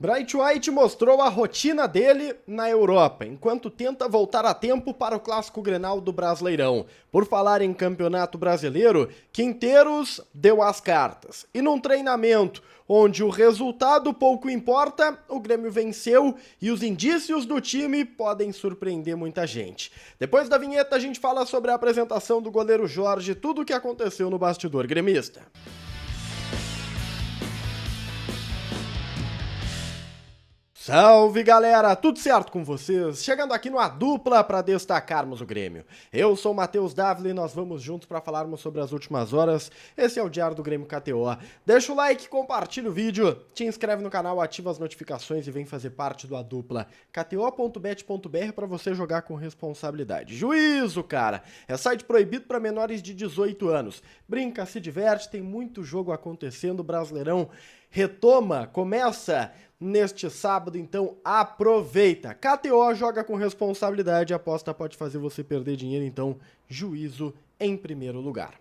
Bright White mostrou a rotina dele na Europa, enquanto tenta voltar a tempo para o Clássico Grenal do Brasileirão. Por falar em Campeonato Brasileiro, Quinteiros deu as cartas. E num treinamento onde o resultado pouco importa, o Grêmio venceu e os indícios do time podem surpreender muita gente. Depois da vinheta a gente fala sobre a apresentação do goleiro Jorge, tudo o que aconteceu no bastidor gremista. Salve galera, tudo certo com vocês? Chegando aqui no A Dupla para destacarmos o Grêmio. Eu sou o Matheus Dávila e nós vamos juntos para falarmos sobre as últimas horas. Esse é o Diário do Grêmio KTO. Deixa o like, compartilha o vídeo, te inscreve no canal, ativa as notificações e vem fazer parte do A Dupla. kto.bet.br para você jogar com responsabilidade. Juízo, cara! É site proibido para menores de 18 anos. Brinca, se diverte, tem muito jogo acontecendo, Brasileirão retoma, começa neste sábado, então aproveita. KTO, joga com responsabilidade, a aposta pode fazer você perder dinheiro, então juízo em primeiro lugar.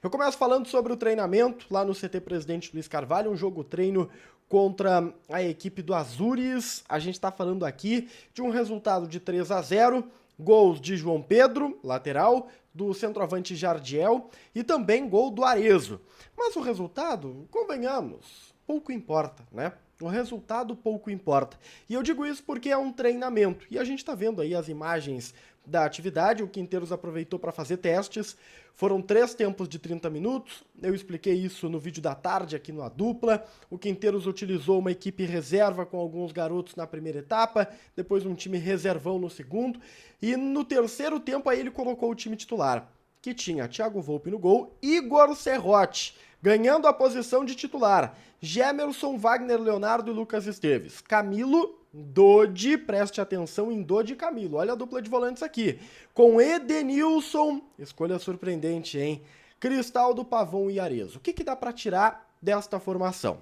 Eu começo falando sobre o treinamento lá no CT Presidente Luiz Carvalho, um jogo treino contra a equipe do Azures. A gente está falando aqui de um resultado de 3-0, gols de João Pedro, lateral, do centroavante Jardiel e também gol do Arezo. Mas o resultado, convenhamos, pouco importa, né? O resultado pouco importa. E eu digo isso porque é um treinamento. E a gente está vendo aí as imagens da atividade. O Quinteiros aproveitou para fazer testes. Foram 3 tempos de 30 minutos. Eu expliquei isso no vídeo da tarde aqui no A Dupla. O Quinteiros utilizou uma equipe reserva com alguns garotos na primeira etapa. Depois um time reservão no segundo. E no terceiro tempo aí ele colocou o time titular, que tinha Thiago Volpi no gol, Igor Serrote ganhando a posição de titular, Gemerson, Wagner Leonardo e Lucas Esteves. Camilo, Dodi, preste atenção em Dodi e Camilo, olha a dupla de volantes aqui, com Edenilson, escolha surpreendente, hein? Cristaldo, Pavão e Arezo. O que dá para tirar desta formação?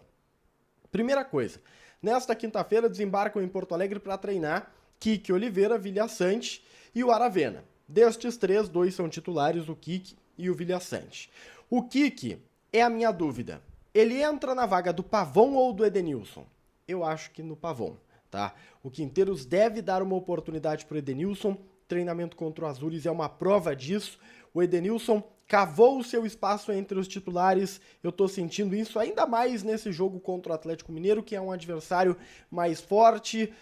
Primeira coisa, nesta quinta-feira desembarcam em Porto Alegre para treinar Kiki Oliveira, Vilhaçante e o Aravena. Destes 3, 2 são titulares, o Kiki e o Vilhaçante. O Kiki é a minha dúvida. Ele entra na vaga do Pavão ou do Edenilson? Eu acho que no Pavão, tá? O Quinteiros deve dar uma oportunidade para o Edenilson. Treinamento contra o Azures é uma prova disso. O Edenilson cavou o seu espaço entre os titulares. Eu tô sentindo isso ainda mais nesse jogo contra o Atlético Mineiro, que é um adversário mais forte.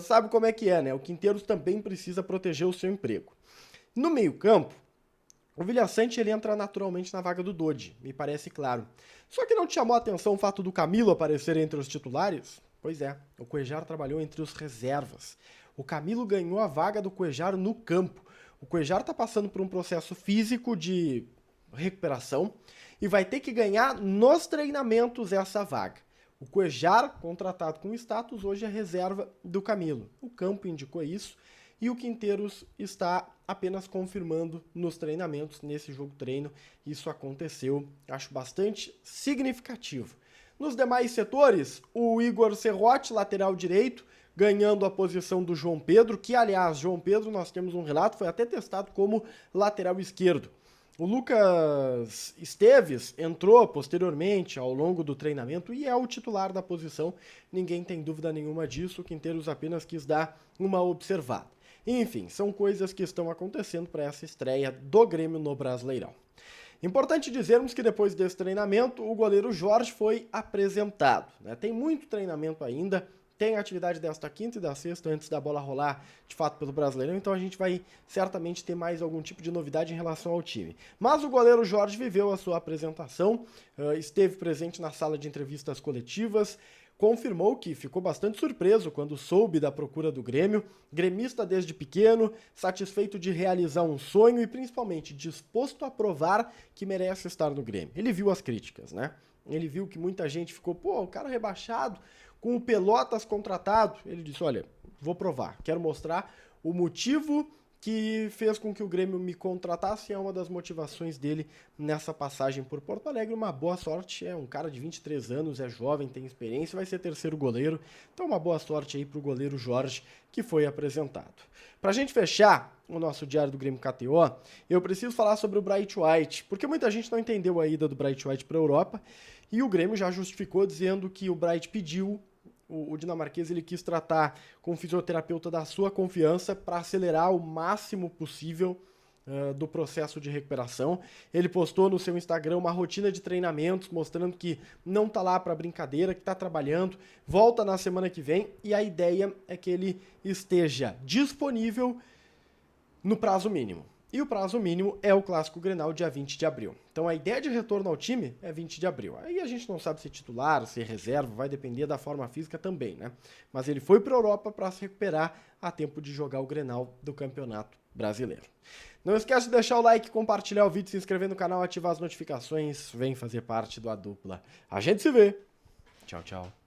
Sabe como é que é, né? O Quinteiros também precisa proteger o seu emprego. No meio-campo, o Vilhaçante ele entra naturalmente na vaga do Dodi, me parece claro. Só que não te chamou a atenção o fato do Camilo aparecer entre os titulares? Pois é, o Cuéllar trabalhou entre os reservas. O Camilo ganhou a vaga do Cuéllar no campo. O Cuéllar está passando por um processo físico de recuperação e vai ter que ganhar nos treinamentos essa vaga. O Cuéllar, contratado com status, hoje é reserva do Camilo. O campo indicou isso. E o Quinteiros está apenas confirmando nos treinamentos, nesse jogo treino, isso aconteceu, acho bastante significativo. Nos demais setores, o Igor Serrote, lateral direito, ganhando a posição do João Pedro, que aliás, João Pedro, nós temos um relato, foi até testado como lateral esquerdo. O Lucas Esteves entrou posteriormente ao longo do treinamento e é o titular da posição, ninguém tem dúvida nenhuma disso, o Quinteiros apenas quis dar uma observada. Enfim, são coisas que estão acontecendo para essa estreia do Grêmio no Brasileirão. Importante dizermos que depois desse treinamento, o goleiro Jorge foi apresentado, né? Tem muito treinamento ainda, tem atividade desta quinta e da sexta antes da bola rolar de fato pelo Brasileirão, então a gente vai certamente ter mais algum tipo de novidade em relação ao time. Mas o goleiro Jorge viveu a sua apresentação, esteve presente na sala de entrevistas coletivas, confirmou que ficou bastante surpreso quando soube da procura do Grêmio, gremista desde pequeno, satisfeito de realizar um sonho e principalmente disposto a provar que merece estar no Grêmio. Ele viu as críticas, né? Ele viu que muita gente ficou, o cara rebaixado, com o Pelotas contratado. Ele disse, olha, vou provar, quero mostrar o motivo que fez com que o Grêmio me contratasse, é uma das motivações dele nessa passagem por Porto Alegre. Uma boa sorte, é um cara de 23 anos, é jovem, tem experiência, vai ser terceiro goleiro, então uma boa sorte aí pro goleiro Jorge, que foi apresentado. Pra gente fechar o nosso Diário do Grêmio KTO, eu preciso falar sobre o Bright White, porque muita gente não entendeu a ida do Bright White para a Europa, e o Grêmio já justificou dizendo que o Bright pediu o dinamarquês ele quis tratar com um fisioterapeuta da sua confiança para acelerar o máximo possível do processo de recuperação. Ele postou no seu Instagram uma rotina de treinamentos mostrando que não tá lá para brincadeira, que tá trabalhando, volta na semana que vem e a ideia é que ele esteja disponível no prazo mínimo. E o prazo mínimo é o Clássico Grenal, dia 20 de abril. Então a ideia de retorno ao time é 20 de abril. Aí a gente não sabe se titular, se reserva, vai depender da forma física também, né? Mas ele foi para a Europa para se recuperar a tempo de jogar o Grenal do Campeonato Brasileiro. Não esquece de deixar o like, compartilhar o vídeo, se inscrever no canal, ativar as notificações. Vem fazer parte do A Dupla. A gente se vê. Tchau, tchau.